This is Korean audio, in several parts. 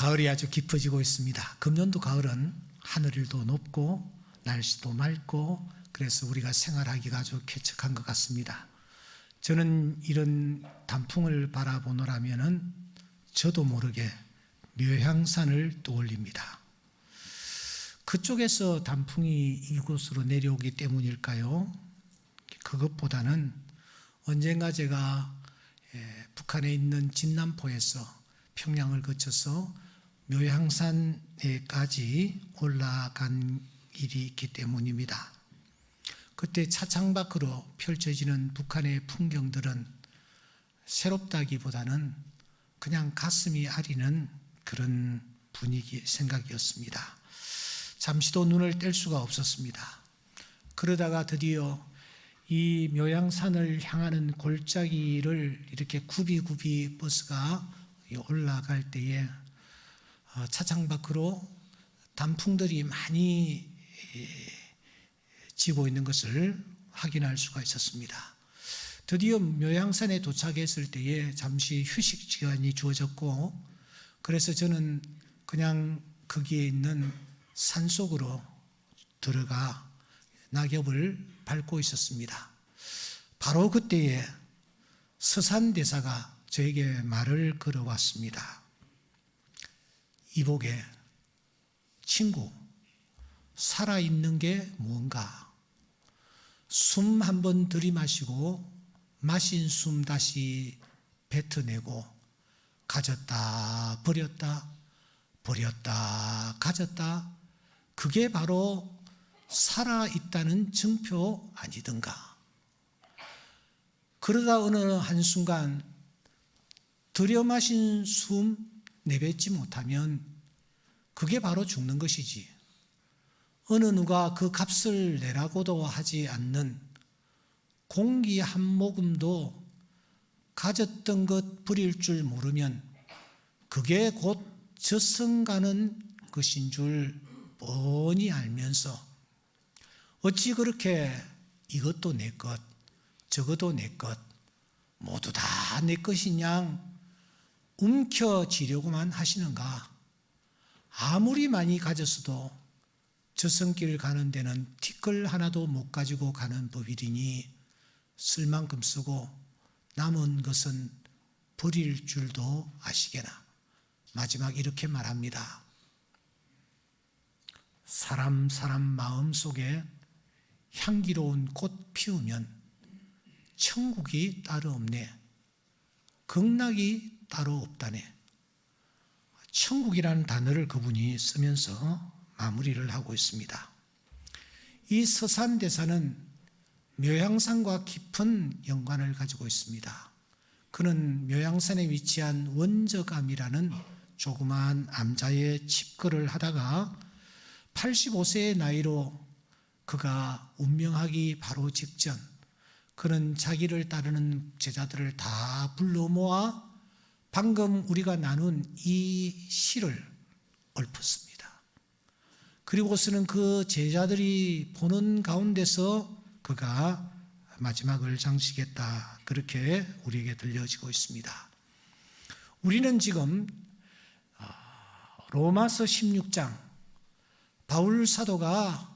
가을이 아주 깊어지고 있습니다. 금년도 가을은 하늘도 높고 날씨도 맑고 그래서 우리가 생활하기가 아주 쾌척한 것 같습니다. 저는 이런 단풍을 바라보노라면은 저도 모르게 묘향산을 떠올립니다. 그쪽에서 단풍이 이곳으로 내려오기 때문일까요? 그것보다는 언젠가 제가 북한에 있는 진남포에서 평양을 거쳐서 묘향산에까지 올라간 일이 있기 때문입니다. 그때 차창밖으로 펼쳐지는 북한의 풍경들은 새롭다기보다는 그냥 가슴이 아리는 그런 분위기, 생각이었습니다. 잠시도 눈을 뗄 수가 없었습니다. 그러다가 드디어 이 묘향산을 향하는 골짜기를 이렇게 굽이굽이 버스가 올라갈 때에 차창 밖으로 단풍들이 많이 지고 있는 것을 확인할 수가 있었습니다. 드디어 묘향산에 도착했을 때에 잠시 휴식 시간이 주어졌고, 그래서 저는 그냥 거기에 있는 산속으로 들어가 낙엽을 밟고 있었습니다. 바로 그때에 서산대사가 저에게 말을 걸어왔습니다. 이복에 친구, 살아있는 게 무언가? 숨 한번 들이마시고 마신 숨 다시 뱉어내고 가졌다 버렸다 버렸다 가졌다, 그게 바로 살아있다는 증표 아니던가. 그러다 어느 한순간 들여마신 숨 내뱉지 못하면 그게 바로 죽는 것이지. 어느 누가 그 값을 내라고도 하지 않는 공기 한 모금도 가졌던 것 버릴 줄 모르면 그게 곧 저승가는 것인 줄 뻔히 알면서 어찌 그렇게 이것도 내 것, 저것도 내 것, 모두 다 내 것이냐 움켜쥐려고만 하시는가? 아무리 많이 가졌어도 저승길 가는 데는 티끌 하나도 못 가지고 가는 법이리니 쓸 만큼 쓰고 남은 것은 버릴 줄도 아시게나. 마지막 이렇게 말합니다. 사람 마음 속에 향기로운 꽃 피우면 천국이 따로 없네. 극락이 따로 없다네. 천국이라는 단어를 그분이 쓰면서 마무리를 하고 있습니다. 이 서산대사는 묘향산과 깊은 연관을 가지고 있습니다. 그는 묘향산에 위치한 원저감이라는 조그마한 암자의 칩거를 하다가 85세의 나이로 그가 운명하기 바로 직전, 그는 자기를 따르는 제자들을 다 불러 모아 방금 우리가 나눈 이 시를 읊었습니다. 그리고서는 그 제자들이 보는 가운데서 그가 마지막을 장식했다, 그렇게 우리에게 들려지고 있습니다. 우리는 지금 로마서 16장 바울 사도가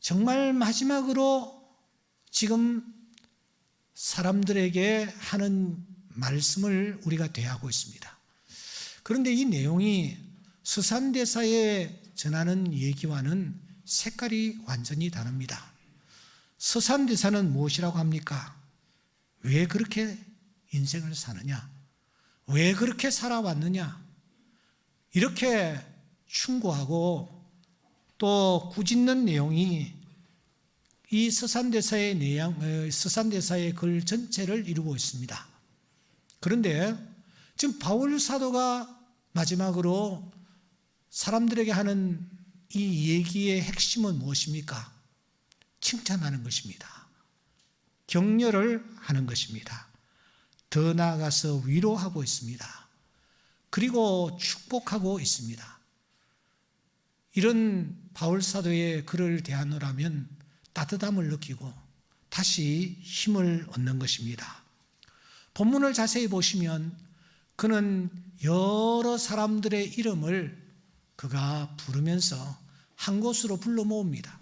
정말 마지막으로 지금 사람들에게 하는 말씀을 우리가 대하고 있습니다. 그런데 이 내용이 서산대사에 전하는 얘기와는 색깔이 완전히 다릅니다. 서산대사는 무엇이라고 합니까? 왜 그렇게 인생을 사느냐? 왜 그렇게 살아왔느냐? 이렇게 충고하고 또 꾸짖는 내용이 이 서산대사의 글 전체를 이루고 있습니다. 그런데 지금 바울 사도가 마지막으로 사람들에게 하는 이 얘기의 핵심은 무엇입니까? 칭찬하는 것입니다. 격려를 하는 것입니다. 더 나아가서 위로하고 있습니다. 그리고 축복하고 있습니다. 이런 바울 사도의 글을 대하노라면 따뜻함을 느끼고 다시 힘을 얻는 것입니다. 본문을 자세히 보시면 그는 여러 사람들의 이름을 그가 부르면서 한 곳으로 불러 모읍니다.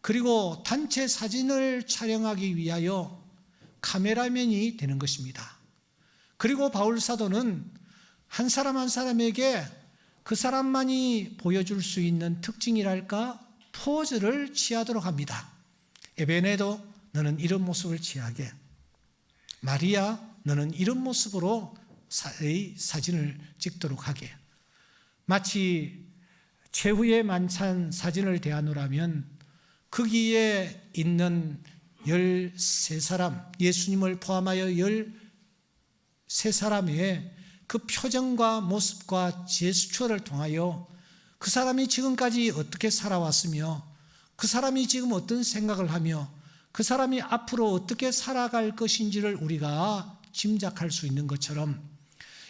그리고 단체 사진을 촬영하기 위하여 카메라맨이 되는 것입니다. 그리고 바울 사도는 한 사람 한 사람에게 그 사람만이 보여줄 수 있는 특징이랄까 포즈를 취하도록 합니다. 에베네도 너는 이런 모습을 취하게, 마리아 너는 이런 모습으로 사진을 찍도록 하게. 마치 최후의 만찬 사진을 대하노라면 거기에 있는 13사람, 예수님을 포함하여 13사람의 그 표정과 모습과 제스처를 통하여 그 사람이 지금까지 어떻게 살아왔으며 그 사람이 지금 어떤 생각을 하며 그 사람이 앞으로 어떻게 살아갈 것인지를 우리가 짐작할 수 있는 것처럼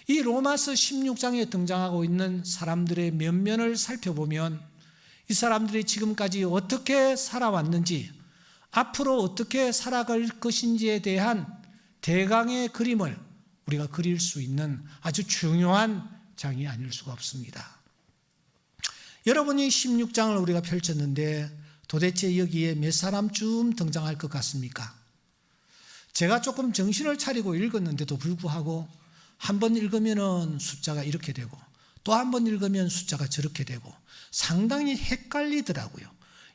이 로마서 16장에 등장하고 있는 사람들의 면면을 살펴보면 이 사람들이 지금까지 어떻게 살아왔는지 앞으로 어떻게 살아갈 것인지에 대한 대강의 그림을 우리가 그릴 수 있는 아주 중요한 장이 아닐 수가 없습니다. 여러분이 16장을 우리가 펼쳤는데 도대체 여기에 몇 사람쯤 등장할 것 같습니까? 제가 조금 정신을 차리고 읽었는데도 불구하고 한 번 읽으면 숫자가 이렇게 되고 또 한 번 읽으면 숫자가 저렇게 되고 상당히 헷갈리더라고요.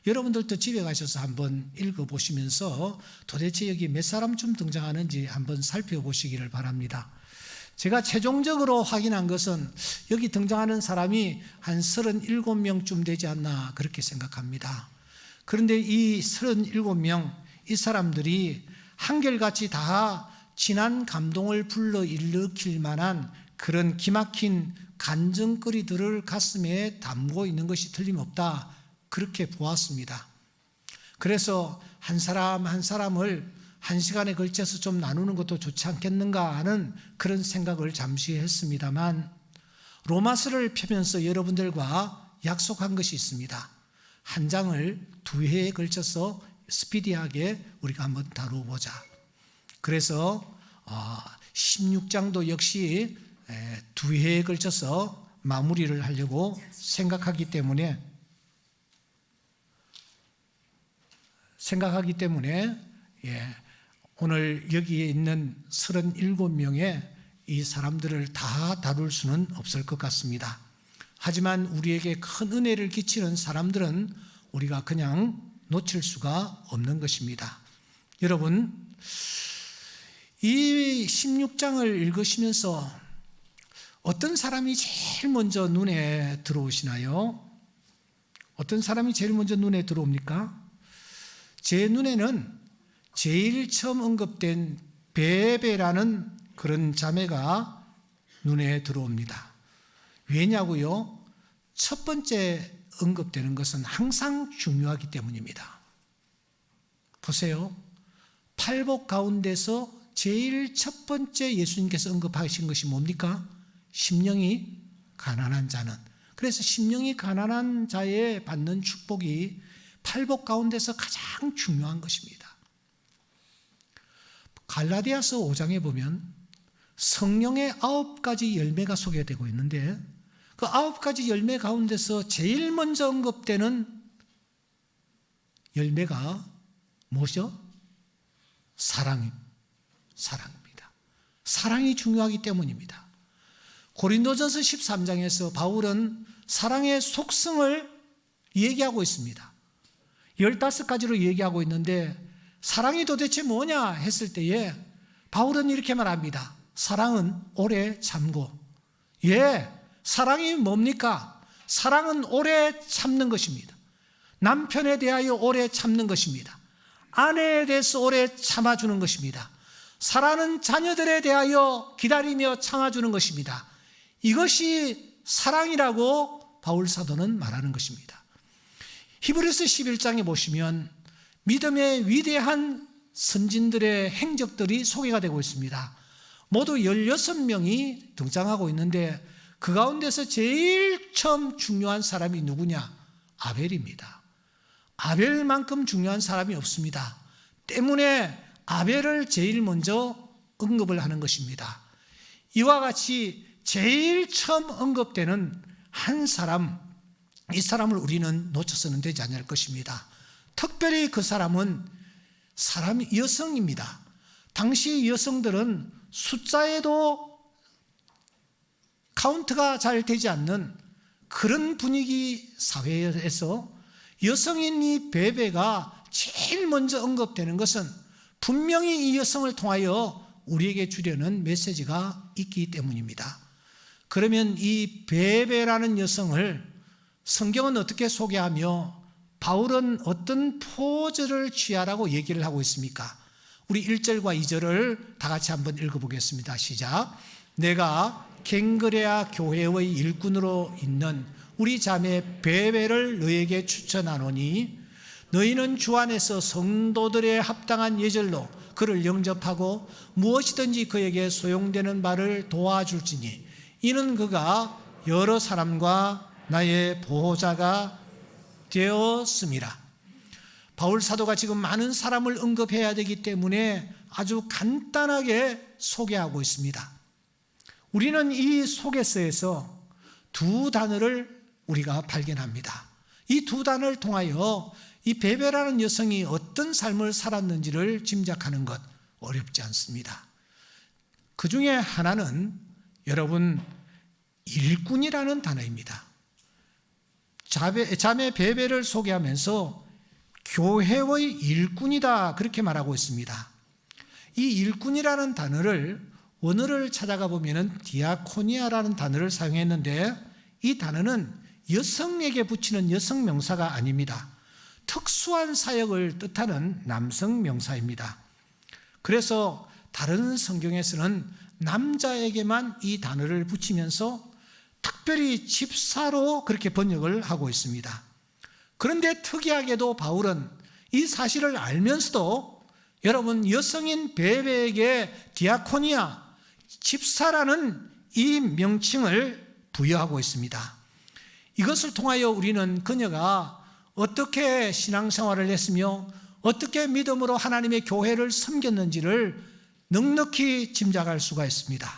여러분들도 집에 가셔서 한번 읽어보시면서 도대체 여기 몇 사람쯤 등장하는지 한번 살펴보시기를 바랍니다. 제가 최종적으로 확인한 것은 여기 등장하는 사람이 한 37명쯤 되지 않나 그렇게 생각합니다. 그런데 이 37명, 이 사람들이 한결같이 다 진한 감동을 불러일으킬 만한 그런 기막힌 간증거리들을 가슴에 담고 있는 것이 틀림없다, 그렇게 보았습니다. 그래서 한 사람 한 사람을 한 시간에 걸쳐서 좀 나누는 것도 좋지 않겠는가 하는 그런 생각을 잠시 했습니다만 로마서를 펴면서 여러분들과 약속한 것이 있습니다. 한 장을 2회에 걸쳐서 스피디하게 우리가 한번 다루어보자. 그래서 16장도 역시 2회에 걸쳐서 마무리를 하려고 생각하기 때문에 오늘 여기에 있는 37명의 이 사람들을 다 다룰 수는 없을 것 같습니다. 하지만 우리에게 큰 은혜를 끼치는 사람들은 우리가 그냥 놓칠 수가 없는 것입니다. 여러분, 이 16장을 읽으시면서 어떤 사람이 제일 먼저 눈에 들어오시나요? 어떤 사람이 제일 먼저 눈에 들어옵니까? 제 눈에는 제일 처음 언급된 베베라는 그런 자매가 눈에 들어옵니다. 왜냐고요? 첫 번째 언급되는 것은 항상 중요하기 때문입니다. 보세요. 팔복 가운데서 제일 첫 번째 예수님께서 언급하신 것이 뭡니까? 심령이 가난한 자는. 그래서 심령이 가난한 자에 받는 축복이 팔복 가운데서 가장 중요한 것입니다. 갈라디아서 5장에 보면 성령의 9가지 열매가 소개되고 있는데 그 9가지 열매 가운데서 제일 먼저 언급되는 열매가 뭐죠? 사랑입니다. 사랑이 중요하기 때문입니다. 고린도전서 13장에서 바울은 사랑의 속성을 얘기하고 있습니다. 15가지로 얘기하고 있는데 사랑이 도대체 뭐냐 했을 때에 바울은 이렇게 말합니다. 사랑은 오래 참고. 사랑이 뭡니까? 사랑은 오래 참는 것입니다. 남편에 대하여 오래 참는 것입니다. 아내에 대해서 오래 참아주는 것입니다. 사랑하는 자녀들에 대하여 기다리며 참아주는 것입니다. 이것이 사랑이라고 바울 사도는 말하는 것입니다. 히브리서 11장에 보시면 믿음의 위대한 선진들의 행적들이 소개가 되고 있습니다. 모두 16명이 등장하고 있는데 그 가운데서 제일 처음 중요한 사람이 누구냐? 아벨입니다. 아벨만큼 중요한 사람이 없습니다. 때문에 아벨을 제일 먼저 언급을 하는 것입니다. 이와 같이 제일 처음 언급되는 한 사람, 이 사람을 우리는 놓쳐서는 되지 않을 것입니다. 특별히 그 사람은 여성입니다. 당시 여성들은 숫자에도 카운트가 잘 되지 않는 그런 분위기 사회에서 여성인 이 베베가 제일 먼저 언급되는 것은 분명히 이 여성을 통하여 우리에게 주려는 메시지가 있기 때문입니다. 그러면 이 베베라는 여성을 성경은 어떻게 소개하며 바울은 어떤 포즈를 취하라고 얘기를 하고 있습니까? 우리 1절과 2절을 다 같이 한번 읽어보겠습니다. 시작. 내가 갱그레아 교회의 일꾼으로 있는 우리 자매 베베를 너에게 추천하노니 너희는 주 안에서 성도들의 합당한 예절로 그를 영접하고 무엇이든지 그에게 소용되는 바를 도와줄지니 이는 그가 여러 사람과 나의 보호자가 되었음이라. 바울 사도가 지금 많은 사람을 언급해야 되기 때문에 아주 간단하게 소개하고 있습니다. 우리는 이 소개서에서 두 단어를 우리가 발견합니다. 이 두 단어를 통하여 이 베베라는 여성이 어떤 삶을 살았는지를 짐작하는 것 어렵지 않습니다. 그 중에 하나는 여러분 일꾼이라는 단어입니다. 자매 베베를 소개하면서 교회의 일꾼이다 그렇게 말하고 있습니다. 이 일꾼이라는 단어를 원어를 찾아가 보면 디아코니아라는 단어를 사용했는데 이 단어는 여성에게 붙이는 여성 명사가 아닙니다. 특수한 사역을 뜻하는 남성 명사입니다. 그래서 다른 성경에서는 남자에게만 이 단어를 붙이면서 특별히 집사로 그렇게 번역을 하고 있습니다. 그런데 특이하게도 바울은 이 사실을 알면서도 여러분 여성인 베베에게 디아코니아, 집사라는 이 명칭을 부여하고 있습니다. 이것을 통하여 우리는 그녀가 어떻게 신앙생활을 했으며 어떻게 믿음으로 하나님의 교회를 섬겼는지를 넉넉히 짐작할 수가 있습니다.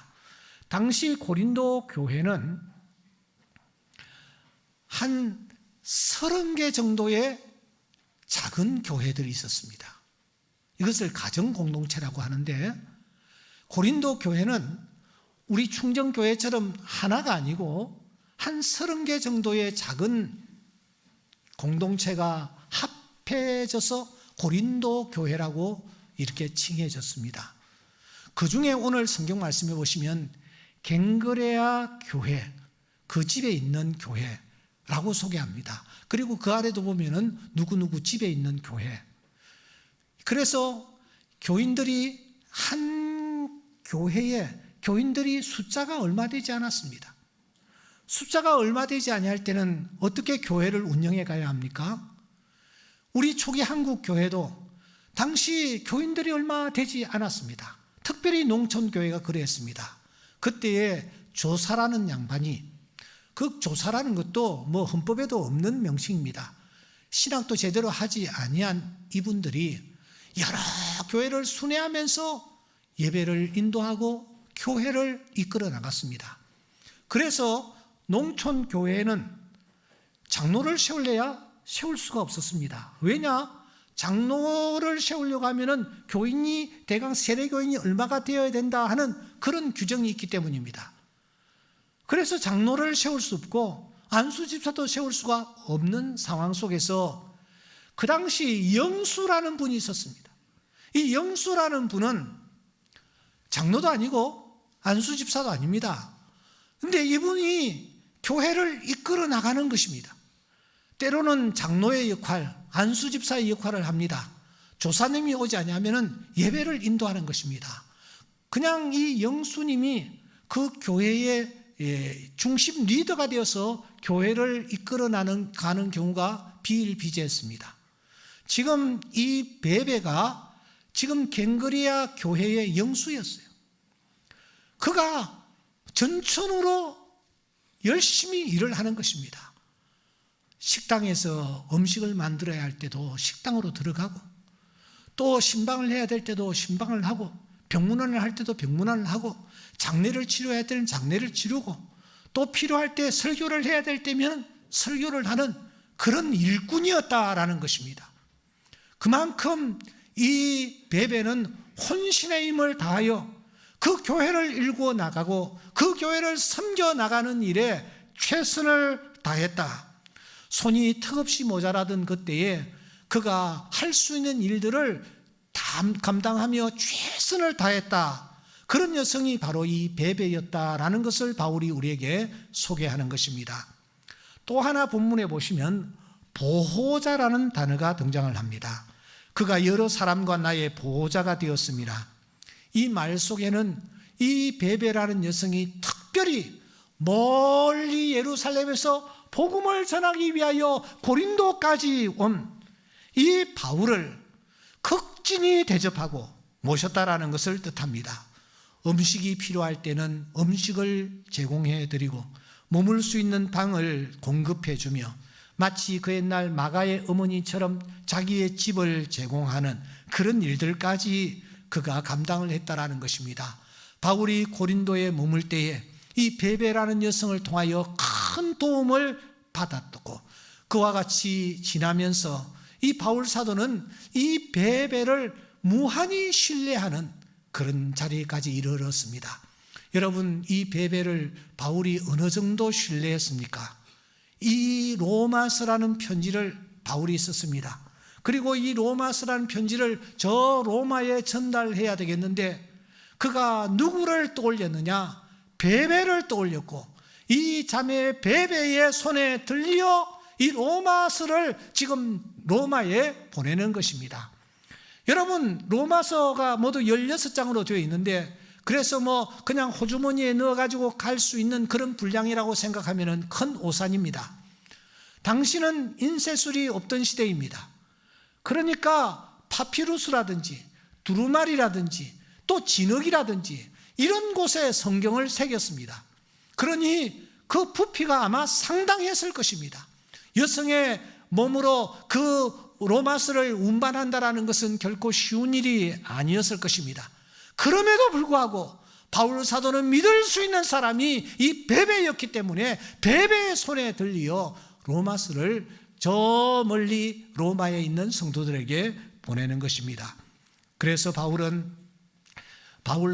당시 고린도 교회는 한 30개 정도의 작은 교회들이 있었습니다. 이것을 가정공동체라고 하는데 고린도 교회는 우리 충정교회처럼 하나가 아니고 한 30개 정도의 작은 공동체가 합해져서 고린도 교회라고 이렇게 칭해졌습니다. 그 중에 오늘 성경 말씀해 보시면 갱그레아 교회, 그 집에 있는 교회라고 소개합니다. 그리고 그 아래도 보면은 누구누구 집에 있는 교회. 그래서 교인들이 한 교회에 교인들이 숫자가 얼마 되지 않았습니다. 숫자가 얼마 되지 아니할 때는 어떻게 교회를 운영해 가야 합니까? 우리 초기 한국 교회도 당시 교인들이 얼마 되지 않았습니다. 특별히 농촌교회가 그랬습니다. 그때에 조사라는 양반이, 그 조사라는 것도 뭐 헌법에도 없는 명칭입니다. 신학도 제대로 하지 아니한 이분들이 여러 교회를 순회하면서 예배를 인도하고 교회를 이끌어 나갔습니다. 그래서 농촌 교회에는 장로를 세울래야 세울 수가 없었습니다. 왜냐? 장로를 세우려고 하면은 교인이 대강 세례교인이 얼마가 되어야 된다 하는 그런 규정이 있기 때문입니다. 그래서 장로를 세울 수 없고 안수집사도 세울 수가 없는 상황 속에서 그 당시 영수라는 분이 있었습니다. 이 영수라는 분은 장로도 아니고 안수집사도 아닙니다. 근데 이분이 교회를 이끌어 나가는 것입니다. 때로는 장로의 역할, 안수집사의 역할을 합니다. 조사님이 오지 않으면 예배를 인도하는 것입니다. 그냥 이 영수님이 그 교회의 중심 리더가 되어서 교회를 이끌어 가는 경우가 비일비재했습니다. 지금 이 베베가 지금 갱그리아 교회의 영수였어요. 그가 전천후로 열심히 일을 하는 것입니다. 식당에서 음식을 만들어야 할 때도 식당으로 들어가고 또 신방을 해야 될 때도 신방을 하고 병문안을 할 때도 병문안을 하고, 장례를 치료해야 될 때는 장례를 치르고, 또 필요할 때 설교를 해야 될 때면 설교를 하는 그런 일꾼이었다라는 것입니다. 그만큼 이 베베는 혼신의 힘을 다하여 그 교회를 일구어 나가고 그 교회를 섬겨 나가는 일에 최선을 다했다. 손이 턱없이 모자라던 그때에 그가 할 수 있는 일들을 감당하며 최선을 다했다. 그런 여성이 바로 이 베베였다라는 것을 바울이 우리에게 소개하는 것입니다. 또 하나 본문에 보시면 보호자라는 단어가 등장을 합니다. 그가 여러 사람과 나의 보호자가 되었습니다. 이 말 속에는 이 베베라는 여성이 특별히 멀리 예루살렘에서 복음을 전하기 위하여 고린도까지 온 이 바울을 극진히 대접하고 모셨다라는 것을 뜻합니다. 음식이 필요할 때는 음식을 제공해 드리고 머물 수 있는 방을 공급해 주며 마치 그 옛날 마가의 어머니처럼 자기의 집을 제공하는 그런 일들까지 그가 감당을 했다라는 것입니다. 바울이 고린도에 머물 때에 이 베베라는 여성을 통하여 큰 도움을 받았고, 그와 같이 지나면서 이 바울 사도는 이 베베를 무한히 신뢰하는 그런 자리까지 이르렀습니다. 여러분, 이 베베를 바울이 어느 정도 신뢰했습니까? 이 로마서라는 편지를 바울이 썼습니다. 그리고 이 로마서라는 편지를 저 로마에 전달해야 되겠는데 그가 누구를 떠올렸느냐? 베베를 떠올렸고, 이 자매 베베의 손에 들려 이 로마서를 지금 로마에 보내는 것입니다. 여러분, 로마서가 모두 16장으로 되어 있는데, 그래서 그냥 호주머니에 넣어가지고 갈 수 있는 그런 분량이라고 생각하면 큰 오산입니다. 당시는 인쇄술이 없던 시대입니다. 그러니까 파피루스라든지 두루마리라든지 또 진흙이라든지 이런 곳에 성경을 새겼습니다. 그러니 그 부피가 아마 상당했을 것입니다. 여성의 몸으로 그 로마서를 운반한다는 것은 결코 쉬운 일이 아니었을 것입니다. 그럼에도 불구하고 바울 사도는 믿을 수 있는 사람이 이 베베였기 때문에 베베의 손에 들려 로마서를 저 멀리 로마에 있는 성도들에게 보내는 것입니다. 그래서 바울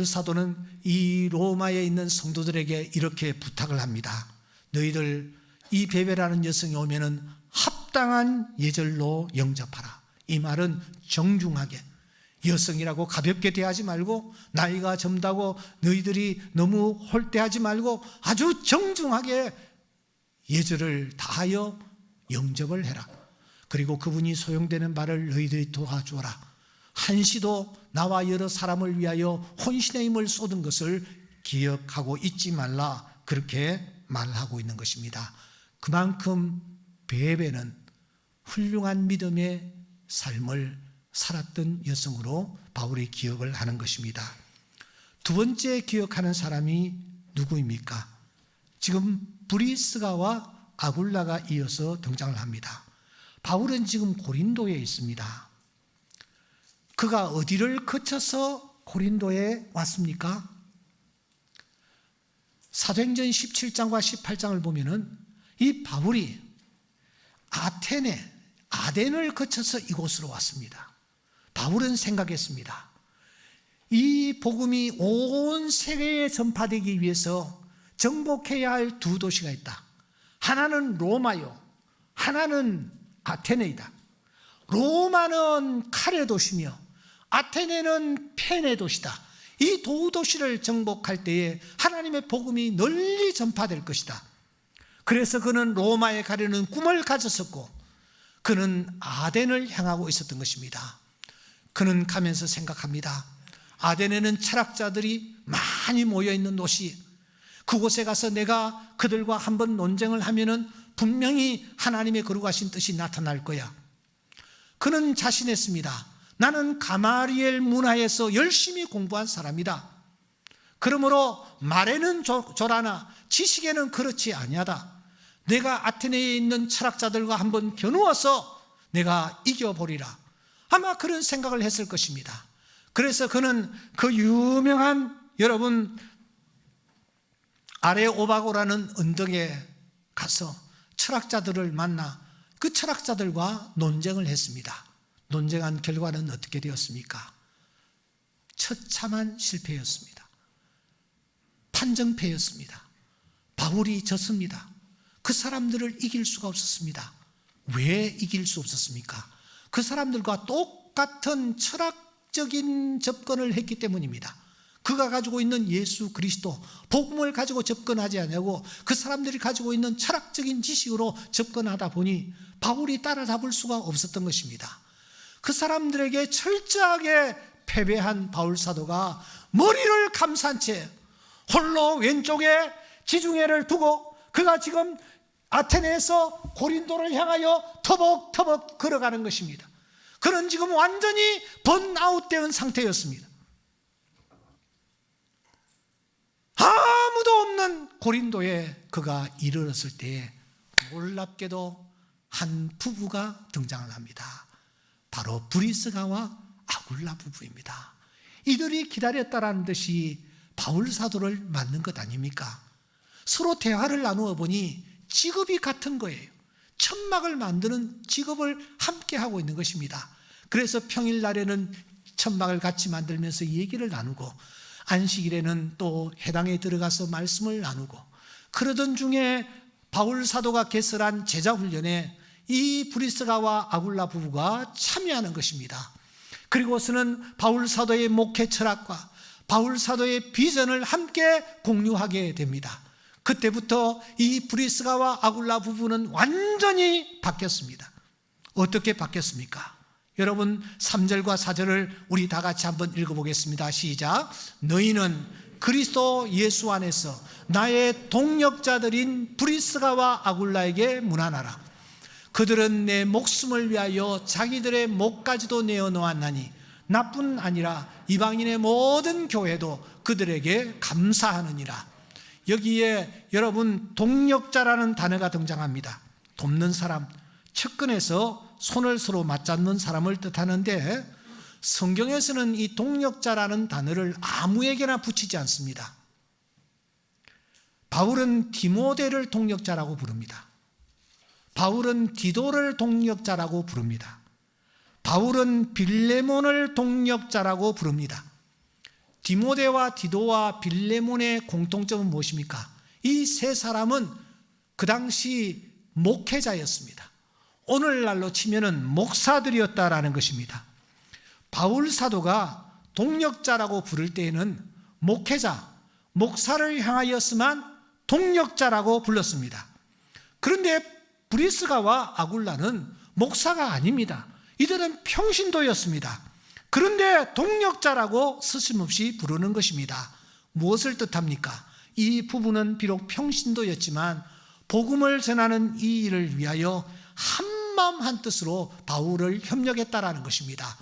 사도는 이 로마에 있는 성도들에게 이렇게 부탁을 합니다. 너희들 이 베베라는 여성이 오면은 합당한 예절로 영접하라. 이 말은 정중하게, 여성이라고 가볍게 대하지 말고, 나이가 젊다고 너희들이 너무 홀대하지 말고 아주 정중하게 예절을 다하여 영접을 해라. 그리고 그분이 소용되는 바를 너희들이 도와주어라. 한시도 나와 여러 사람을 위하여 혼신의 힘을 쏟은 것을 기억하고 잊지 말라. 그렇게 말하고 있는 것입니다. 그만큼 베베는 훌륭한 믿음의 삶을 살았던 여성으로 바울이 기억을 하는 것입니다. 두 번째 기억하는 사람이 누구입니까? 지금 브리스가와 아굴라가 이어서 등장을 합니다. 바울은 지금 고린도에 있습니다. 그가 어디를 거쳐서 고린도에 왔습니까? 사도행전 17장과 18장을 보면은 이 바울이 아덴을 거쳐서 이곳으로 왔습니다. 바울은 생각했습니다. 이 복음이 온 세계에 전파되기 위해서 정복해야 할 두 도시가 있다. 하나는 로마요, 하나는 아테네이다. 로마는 칼의 도시며 아테네는 펜의 도시다. 이 두 도시를 정복할 때에 하나님의 복음이 널리 전파될 것이다. 그래서 그는 로마에 가려는 꿈을 가졌었고, 그는 아덴을 향하고 있었던 것입니다. 그는 가면서 생각합니다. 아덴에는 철학자들이 많이 모여있는 도시, 그곳에 가서 내가 그들과 한번 논쟁을 하면은 분명히 하나님의 거룩하신 뜻이 나타날 거야. 그는 자신했습니다. 나는 가마리엘 문화에서 열심히 공부한 사람이다. 그러므로 말에는 조라나 지식에는 그렇지 아니하다. 내가 아테네에 있는 철학자들과 한번 겨누어서 내가 이겨보리라. 아마 그런 생각을 했을 것입니다. 그래서 그는 그 유명한 여러분 아레오바고라는 언덕에 가서 철학자들을 만나 그 철학자들과 논쟁을 했습니다. 논쟁한 결과는 어떻게 되었습니까? 처참한 실패였습니다. 판정패였습니다. 바울이 졌습니다. 그 사람들을 이길 수가 없었습니다. 왜 이길 수 없었습니까? 그 사람들과 똑같은 철학적인 접근을 했기 때문입니다. 그가 가지고 있는 예수 그리스도 복음을 가지고 접근하지 않냐고 그 사람들이 가지고 있는 철학적인 지식으로 접근하다 보니 바울이 따라잡을 수가 없었던 것입니다. 그 사람들에게 철저하게 패배한 바울 사도가 머리를 감싼 채 홀로 왼쪽에 지중해를 두고 그가 지금 아테네에서 고린도를 향하여 터벅터벅 걸어가는 것입니다. 그는 지금 완전히 번아웃된 상태였습니다. 아무도 없는 고린도에 그가 이르렀을 때에 놀랍게도 한 부부가 등장을 합니다. 바로 브리스가와 아굴라 부부입니다. 이들이 기다렸다라는 듯이 바울 사도를 만난 것 아닙니까? 서로 대화를 나누어 보니 직업이 같은 거예요. 천막을 만드는 직업을 함께 하고 있는 것입니다. 그래서 평일날에는 천막을 같이 만들면서 얘기를 나누고 안식일에는 또 해당에 들어가서 말씀을 나누고 그러던 중에 바울 사도가 개설한 제자훈련에 이 브리스가와 아굴라 부부가 참여하는 것입니다. 그리고서는 바울 사도의 목회 철학과 바울 사도의 비전을 함께 공유하게 됩니다. 그때부터 이 브리스가와 아굴라 부부는 완전히 바뀌었습니다. 어떻게 바뀌었습니까? 여러분 3절과 4절을 우리 다 같이 한번 읽어보겠습니다. 시작. 너희는 그리스도 예수 안에서 나의 동역자들인 브리스가와 아굴라에게 문안하라. 그들은 내 목숨을 위하여 자기들의 목까지도 내어놓았나니 나뿐 아니라 이방인의 모든 교회도 그들에게 감사하느니라. 여기에 여러분 동역자라는 단어가 등장합니다. 돕는 사람, 측근에서 손을 서로 맞잡는 사람을 뜻하는데 성경에서는 이 동역자라는 단어를 아무에게나 붙이지 않습니다. 바울은 디모데를 동역자라고 부릅니다. 바울은 디도를 동역자라고 부릅니다. 바울은 빌레몬을 동역자라고 부릅니다. 디모데와 디도와 빌레몬의 공통점은 무엇입니까? 이 세 사람은 그 당시 목회자였습니다. 오늘날로 치면은 목사들이었다라는 것입니다. 바울 사도가 동역자라고 부를 때에는 목회자, 목사를 향하였으만 동역자라고 불렀습니다. 그런데 브리스가와 아굴라는 목사가 아닙니다. 이들은 평신도였습니다. 그런데 동역자라고 스심없이 부르는 것입니다. 무엇을 뜻합니까? 이 부부는 비록 평신도였지만 복음을 전하는 이 일을 위하여 한마음 한뜻으로 바울을 협력했다라는 것입니다.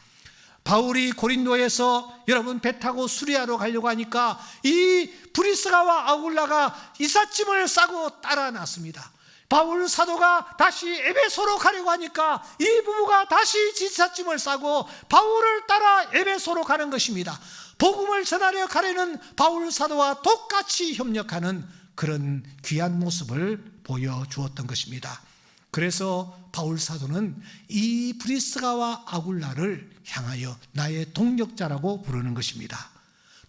바울이 고린도에서 여러분 배 타고 수리하러 가려고 하니까 이 브리스가와 아굴라가 이삿짐을 싸고 따라 났습니다. 바울 사도가 다시 에베소로 가려고 하니까 이 부부가 다시 이삿짐을 싸고 바울을 따라 에베소로 가는 것입니다. 복음을 전하려 가려는 바울 사도와 똑같이 협력하는 그런 귀한 모습을 보여주었던 것입니다. 그래서 바울 사도는 이 브리스가와 아굴라를 향하여 나의 동역자라고 부르는 것입니다.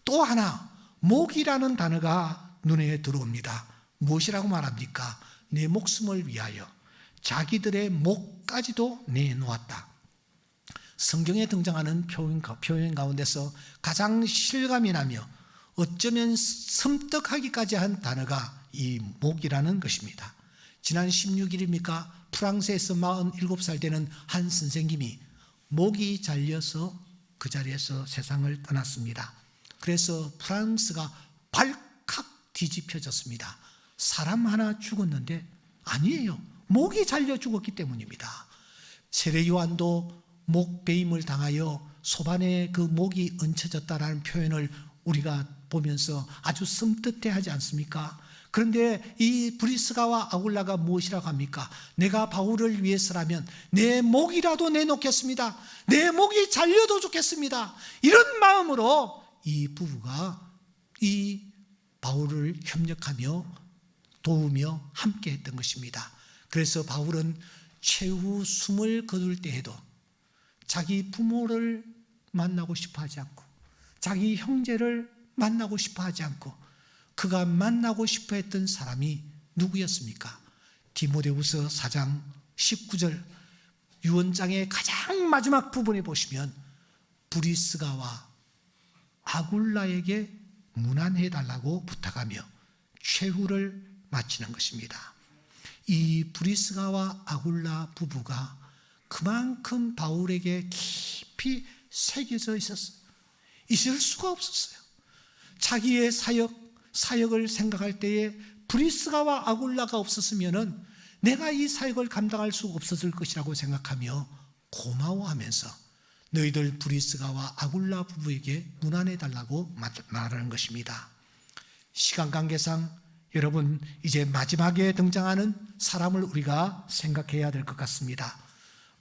또 하나 목이라는 단어가 눈에 들어옵니다. 무엇이라고 말합니까? 내 목숨을 위하여 자기들의 목까지도 내놓았다. 성경에 등장하는 표현 가운데서 가장 실감이 나며 어쩌면 섬뜩하기까지 한 단어가 이 목이라는 것입니다. 지난 16일입니까? 프랑스에서 47살 되는 한 선생님이 목이 잘려서 그 자리에서 세상을 떠났습니다. 그래서 프랑스가 발칵 뒤집혀졌습니다. 사람 하나 죽었는데 아니에요. 목이 잘려 죽었기 때문입니다. 세례 요한도 목 베임을 당하여 소반에 그 목이 얹혀졌다라는 표현을 우리가 보면서 아주 섬뜩해하지 않습니까? 그런데 이 브리스가와 아굴라가 무엇이라고 합니까? 내가 바울을 위해서라면 내 목이라도 내놓겠습니다. 내 목이 잘려도 좋겠습니다. 이런 마음으로 이 부부가 이 바울을 협력하며 도우며 함께 했던 것입니다. 그래서 바울은 최후 숨을 거둘 때에도 자기 부모를 만나고 싶어 하지 않고 자기 형제를 만나고 싶어 하지 않고 그가 만나고 싶어 했던 사람이 누구였습니까? 디모데후서 4장 19절 유언장의 가장 마지막 부분에 보시면 브리스가와 아굴라에게 문안해달라고 부탁하며 최후를 마치는 것입니다. 이 브리스가와 아굴라 부부가 그만큼 바울에게 깊이 새겨져 있었어요. 있을 수가 없었어요. 자기의 사역을 생각할 때에 브리스가와 아굴라가 없었으면 내가 이 사역을 감당할 수 없었을 것이라고 생각하며 고마워하면서 너희들 브리스가와 아굴라 부부에게 문안해달라고 말하는 것입니다. 시간 관계상 여러분 이제 마지막에 등장하는 사람을 우리가 생각해야 될 것 같습니다.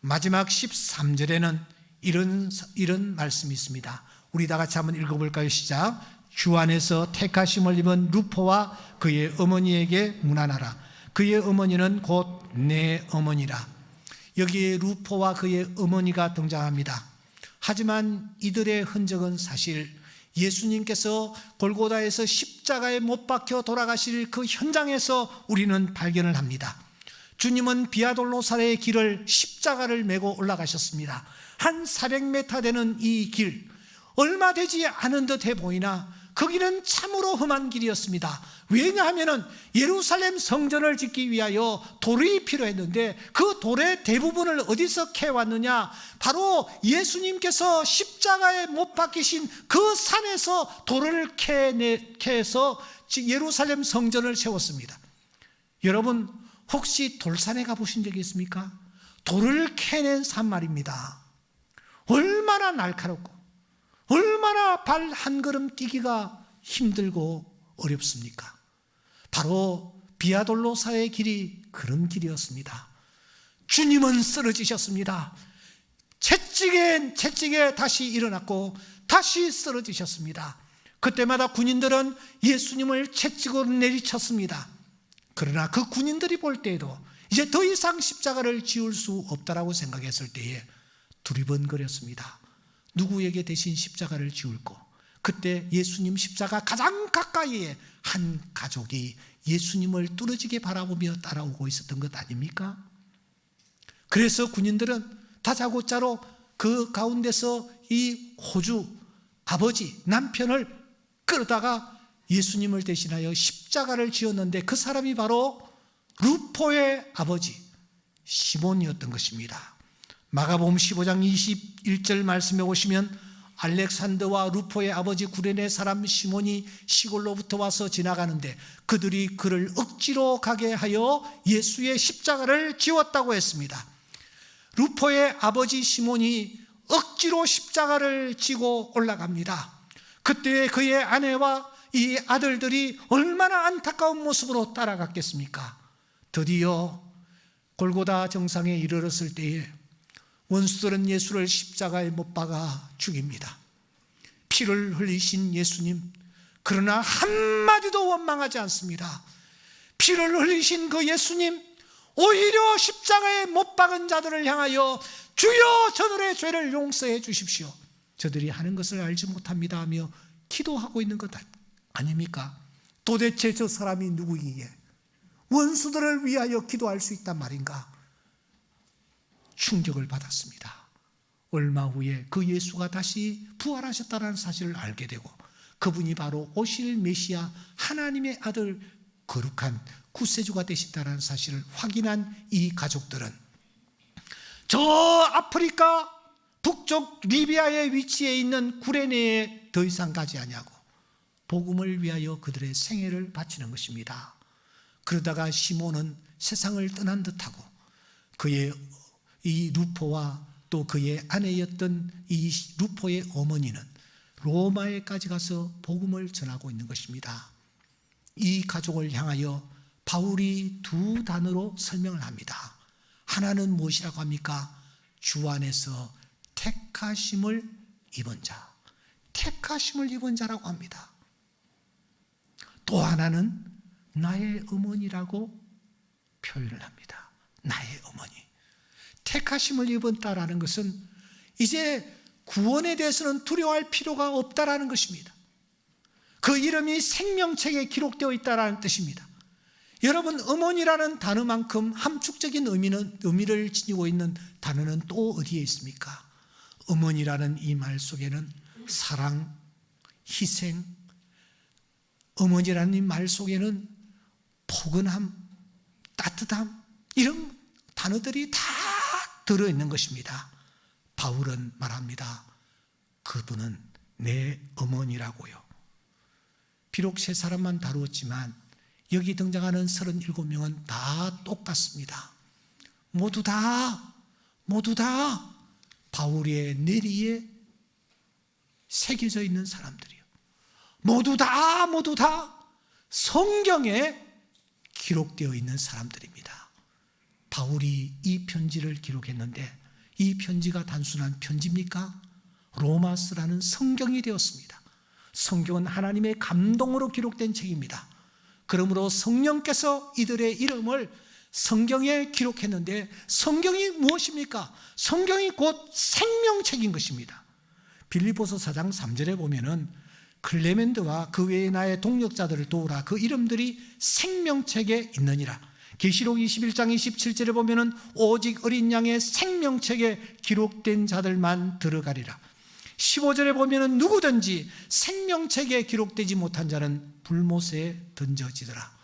마지막 13절에는 이런 말씀이 있습니다. 우리 다 같이 한번 읽어볼까요? 시작. 주 안에서 택하심을 입은 루포와 그의 어머니에게 문안하라. 그의 어머니는 곧 내 어머니라. 여기에 루포와 그의 어머니가 등장합니다. 하지만 이들의 흔적은 사실 예수님께서 골고다에서 십자가에 못 박혀 돌아가실 그 현장에서 우리는 발견을 합니다. 주님은 비아돌로사의 길을 십자가를 메고 올라가셨습니다. 한 400m 되는 이 길, 얼마 되지 않은 듯해 보이나 그 길은 참으로 험한 길이었습니다. 왜냐하면 예루살렘 성전을 짓기 위하여 돌이 필요했는데 그 돌의 대부분을 어디서 캐왔느냐? 바로 예수님께서 십자가에 못 박히신 그 산에서 돌을 캐서 예루살렘 성전을 세웠습니다. 여러분 혹시 돌산에 가보신 적이 있습니까? 돌을 캐낸 산 말입니다. 얼마나 날카롭고 얼마나 발 한 걸음 뛰기가 힘들고 어렵습니까? 바로 비아돌로사의 길이 그런 길이었습니다. 주님은 쓰러지셨습니다. 채찍에 다시 일어났고 다시 쓰러지셨습니다. 그때마다 군인들은 예수님을 채찍으로 내리쳤습니다. 그러나 그 군인들이 볼 때에도 이제 더 이상 십자가를 지울 수 없다라고 생각했을 때에 두리번거렸습니다. 누구에게 대신 십자가를 지울고, 그때 예수님 십자가 가장 가까이에 한 가족이 예수님을 뚫어지게 바라보며 따라오고 있었던 것 아닙니까? 그래서 군인들은 다짜고짜로 그 가운데서 이 호주 아버지 남편을 끌어다가 예수님을 대신하여 십자가를 지었는데 그 사람이 바로 루포의 아버지 시몬이었던 것입니다. 마가복음 15장 21절 말씀에 오시면 알렉산더와 루포의 아버지 구레네 사람 시몬이 시골로부터 와서 지나가는데 그들이 그를 억지로 가게 하여 예수의 십자가를 지웠다고 했습니다. 루포의 아버지 시몬이 억지로 십자가를 지고 올라갑니다. 그때 그의 아내와 이 아들들이 얼마나 안타까운 모습으로 따라갔겠습니까? 드디어 골고다 정상에 이르렀을 때에 원수들은 예수를 십자가에 못 박아 죽입니다. 피를 흘리신 예수님, 그러나 한마디도 원망하지 않습니다. 피를 흘리신 그 예수님, 오히려 십자가에 못 박은 자들을 향하여 주여 저들의 죄를 용서해 주십시오, 저들이 하는 것을 알지 못합니다 하며 기도하고 있는 것 아닙니까? 도대체 저 사람이 누구이기에 원수들을 위하여 기도할 수 있단 말인가? 충격을 받았습니다. 얼마 후에 그 예수가 다시 부활하셨다는 사실을 알게 되고 그분이 바로 오실 메시아 하나님의 아들 거룩한 구세주가 되신다는 사실을 확인한 이 가족들은 저 아프리카 북쪽 리비아에 위치해 있는 구레네에 더 이상 가지 아니하고 복음을 위하여 그들의 생애를 바치는 것입니다. 그러다가 시몬은 세상을 떠난 듯하고 그의 이 루포와 또 그의 아내였던 이 루포의 어머니는 로마에까지 가서 복음을 전하고 있는 것입니다. 이 가족을 향하여 바울이 두 단어로 설명을 합니다. 하나는 무엇이라고 합니까? 주 안에서 택하심을 입은 자, 택하심을 입은 자라고 합니다. 또 하나는 나의 어머니라고 표현을 합니다. 나의 어머니. 택하심을 입었다라는 것은 이제 구원에 대해서는 두려워할 필요가 없다라는 것입니다. 그 이름이 생명책에 기록되어 있다라는 뜻입니다. 여러분, 어머니라는 단어만큼 함축적인 의미를 지니고 있는 단어는 또 어디에 있습니까? 어머니라는 이 말 속에는 사랑, 희생, 어머니라는 이 말 속에는 포근함, 따뜻함, 이런 단어들이 다 들어있는 것입니다. 바울은 말합니다. 그분은 내 어머니라고요. 비록 세 사람만 다루었지만 여기 등장하는 37명은 다 똑같습니다. 모두 다 바울의 내리에 새겨져 있는 사람들이요. 모두 다 성경에 기록되어 있는 사람들입니다. 바울이 이 편지를 기록했는데 이 편지가 단순한 편지입니까? 로마서라는 성경이 되었습니다. 성경은 하나님의 감동으로 기록된 책입니다. 그러므로 성령께서 이들의 이름을 성경에 기록했는데 성경이 무엇입니까? 성경이 곧 생명책인 것입니다. 빌립보서 4장 3절에 보면은 클레멘드와 그 외의 나의 동역자들을 도우라, 그 이름들이 생명책에 있느니라. 계시록 21장 27절에 보면은 오직 어린 양의 생명책에 기록된 자들만 들어가리라. 15절에 보면은 누구든지 생명책에 기록되지 못한 자는 불못에 던져지더라.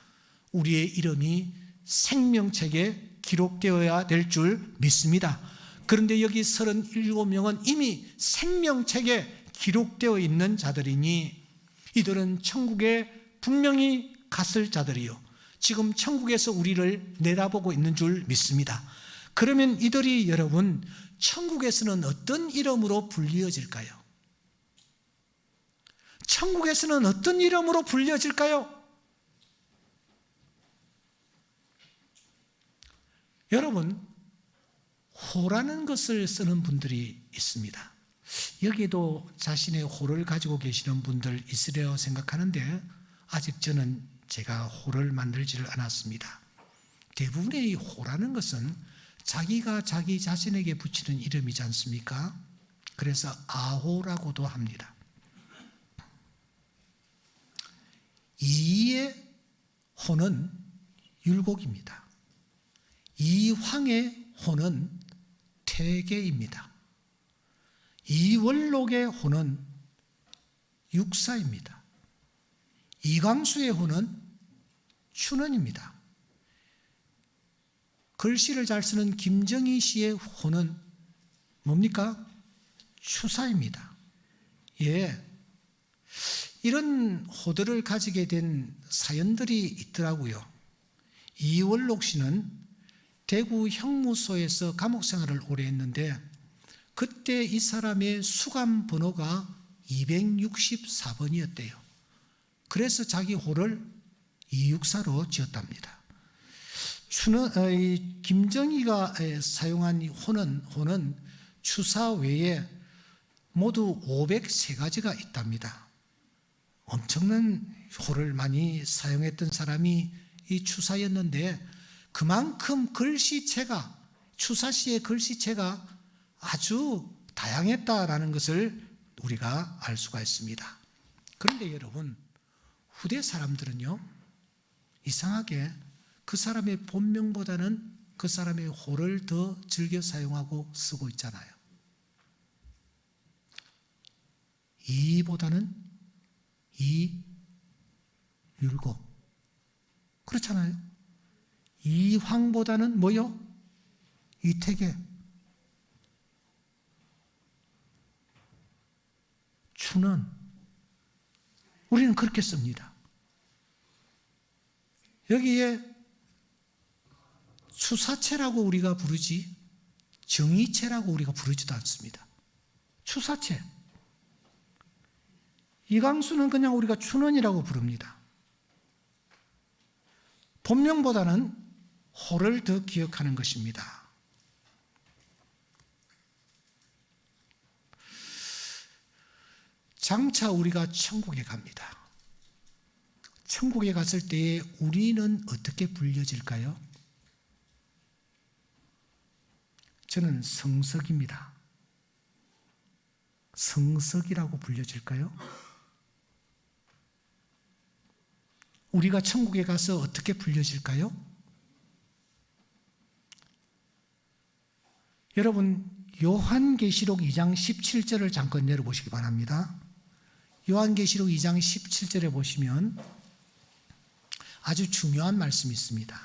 우리의 이름이 생명책에 기록되어야 될 줄 믿습니다. 그런데 여기 37명은 이미 생명책에 기록되어 있는 자들이니 이들은 천국에 분명히 갔을 자들이요, 지금 천국에서 우리를 내다보고 있는 줄 믿습니다. 그러면 이들이 여러분 천국에서는 어떤 이름으로 불리어질까요? 천국에서는 어떤 이름으로 불려질까요? 여러분, 호라는 것을 쓰는 분들이 있습니다. 여기도 자신의 호를 가지고 계시는 분들 있으려 생각하는데 아직 저는 제가 호를 만들지를 않았습니다. 대부분의 이 호라는 것은 자기가 자기 자신에게 붙이는 이름이지 않습니까? 그래서 아호라고도 합니다. 이의 호는 율곡입니다. 이황의 호는 태계입니다. 이월록의 호는 육사입니다. 이광수의 호는 춘원입니다. 글씨를 잘 쓰는 김정희 씨의 호는 뭡니까? 추사입니다. 예, 이런 호들을 가지게 된 사연들이 있더라고요. 이월록 씨는 대구 형무소에서 감옥 생활을 오래 했는데 그때 이 사람의 수감 번호가 264번이었대요. 그래서 자기 호를 264로 지었답니다. 김정희가 사용한 호는 추사 외에 모두 503가지가 있답니다. 엄청난 호를 많이 사용했던 사람이 이 추사였는데 그만큼 글씨체가, 추사시의 글씨체가 아주 다양했다라는 것을 우리가 알 수가 있습니다. 그런데 여러분, 후대 사람들은요, 이상하게 그 사람의 본명보다는 그 사람의 호를 더 즐겨 사용하고 쓰고 있잖아요. 이보다는 이율곡, 그렇잖아요. 이황보다는 뭐요? 이태계. 추는, 우리는 그렇게 씁니다. 여기에 추사체라고 우리가 부르지 정의체라고 우리가 부르지도 않습니다. 추사체. 이광수는 그냥 우리가 춘원이라고 부릅니다. 본명보다는 호를 더 기억하는 것입니다. 장차 우리가 천국에 갑니다. 천국에 갔을 때에 우리는 어떻게 불려질까요? 저는 성석입니다. 성석이라고 불려질까요? 우리가 천국에 가서 어떻게 불려질까요? 여러분, 요한계시록 2장 17절을 잠깐 내려보시기 바랍니다. 요한계시록 2장 17절에 보시면 아주 중요한 말씀이 있습니다.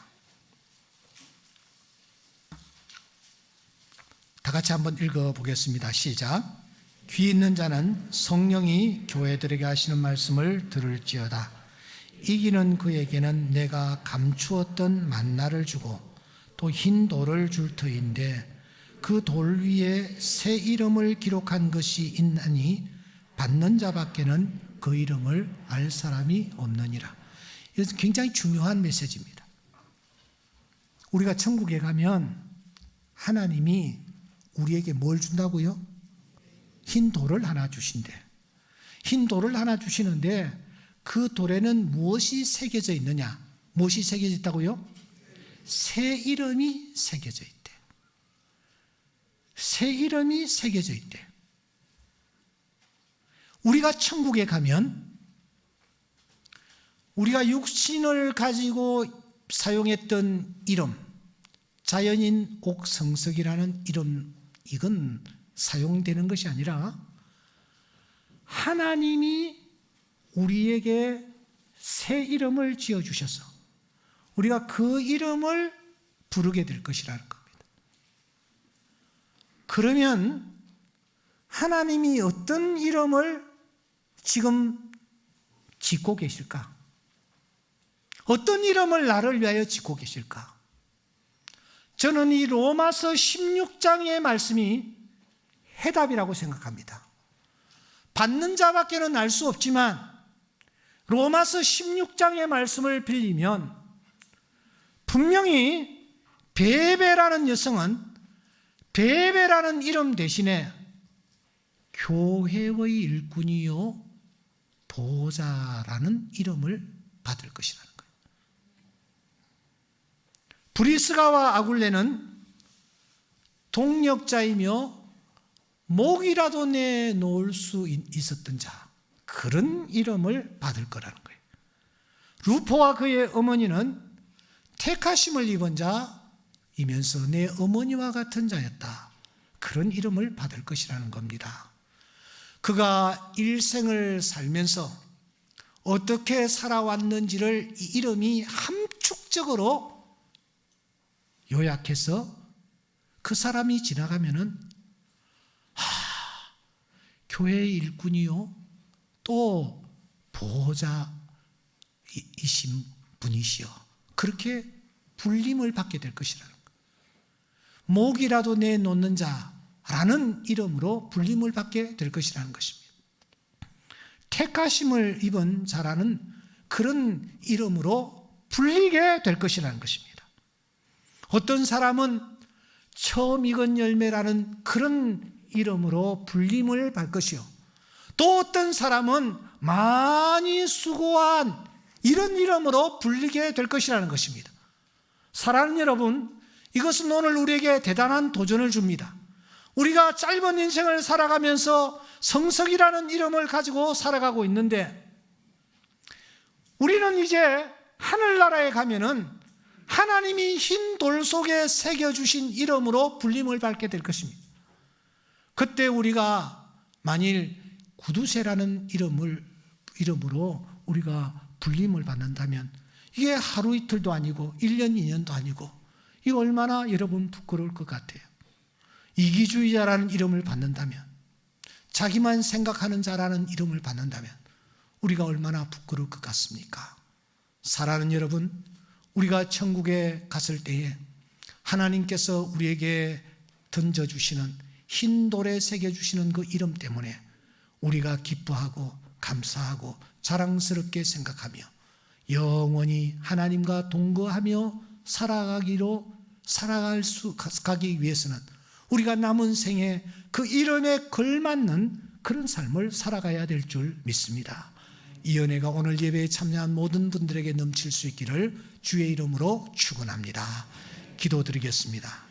다 같이 한번 읽어보겠습니다. 시작. 귀 있는 자는 성령이 교회들에게 하시는 말씀을 들을지어다. 이기는 그에게는 내가 감추었던 만나를 주고 또 흰 돌을 줄 터인데 그 돌 위에 새 이름을 기록한 것이 있나니 받는 자밖에는 그 이름을 알 사람이 없느니라. 이것은 굉장히 중요한 메시지입니다. 우리가 천국에 가면 하나님이 우리에게 뭘 준다고요? 흰 돌을 하나 주신대. 흰 돌을 하나 주시는데 그 돌에는 무엇이 새겨져 있느냐? 무엇이 새겨져 있다고요? 새 이름이 새겨져 있대. 새 이름이 새겨져 있대. 우리가 천국에 가면 우리가 육신을 가지고 사용했던 이름, 자연인 옥성석이라는 이름, 이건 사용되는 것이 아니라 하나님이 우리에게 새 이름을 지어주셔서 우리가 그 이름을 부르게 될 것이라는 겁니다. 그러면 하나님이 어떤 이름을 지금 짓고 계실까? 어떤 이름을 나를 위하여 짓고 계실까? 저는 이 로마서 16장의 말씀이 해답이라고 생각합니다. 받는 자밖에는 알 수 없지만 로마서 16장의 말씀을 빌리면 분명히 베베라는 여성은 베베라는 이름 대신에 교회의 일꾼이요 보호자라는 이름을 받을 것이라는 거예요. 브리스가와 아굴레는 동력자이며 목이라도 내놓을 수 있었던 자, 그런 이름을 받을 거라는 거예요. 루포와 그의 어머니는 택하심을 입은 자이면서 내 어머니와 같은 자였다. 그런 이름을 받을 것이라는 겁니다. 그가 일생을 살면서 어떻게 살아왔는지를 이 이름이 함축적으로 요약해서 그 사람이 지나가면은 교회의 일꾼이요 또 보호자이신 분이시여 그렇게 불림을 받게 될 것이라는 거예요. 목이라도 내놓는 자라는 이름으로 불림을 받게 될 것이라는 것입니다. 택하심을 입은 자라는 그런 이름으로 불리게 될 것이라는 것입니다. 어떤 사람은 처음 익은 열매라는 그런 이름으로 불림을 받을 것이요 또 어떤 사람은 많이 수고한 이런 이름으로 불리게 될 것이라는 것입니다. 사랑하는 여러분, 이것은 오늘 우리에게 대단한 도전을 줍니다. 우리가 짧은 인생을 살아가면서 성석이라는 이름을 가지고 살아가고 있는데 우리는 이제 하늘나라에 가면은 하나님이 흰 돌 속에 새겨주신 이름으로 불림을 받게 될 것입니다. 그때 우리가 만일 구두쇠라는 이름으로 우리가 불림을 받는다면 이게 하루 이틀도 아니고 1년 2년도 아니고 이거 얼마나 여러분 부끄러울 것 같아요. 이기주의자라는 이름을 받는다면 자기만 생각하는 자라는 이름을 받는다면 우리가 얼마나 부끄러울 것 같습니까? 사랑하는 여러분, 우리가 천국에 갔을 때에 하나님께서 우리에게 던져주시는 흰 돌에 새겨주시는 그 이름 때문에 우리가 기뻐하고 감사하고 자랑스럽게 생각하며 영원히 하나님과 동거하며 가기 위해서는 우리가 남은 생에 그 이름에 걸맞는 그런 삶을 살아가야 될 줄 믿습니다. 이 은혜가 오늘 예배에 참여한 모든 분들에게 넘칠 수 있기를 주의 이름으로 축원합니다. 기도드리겠습니다.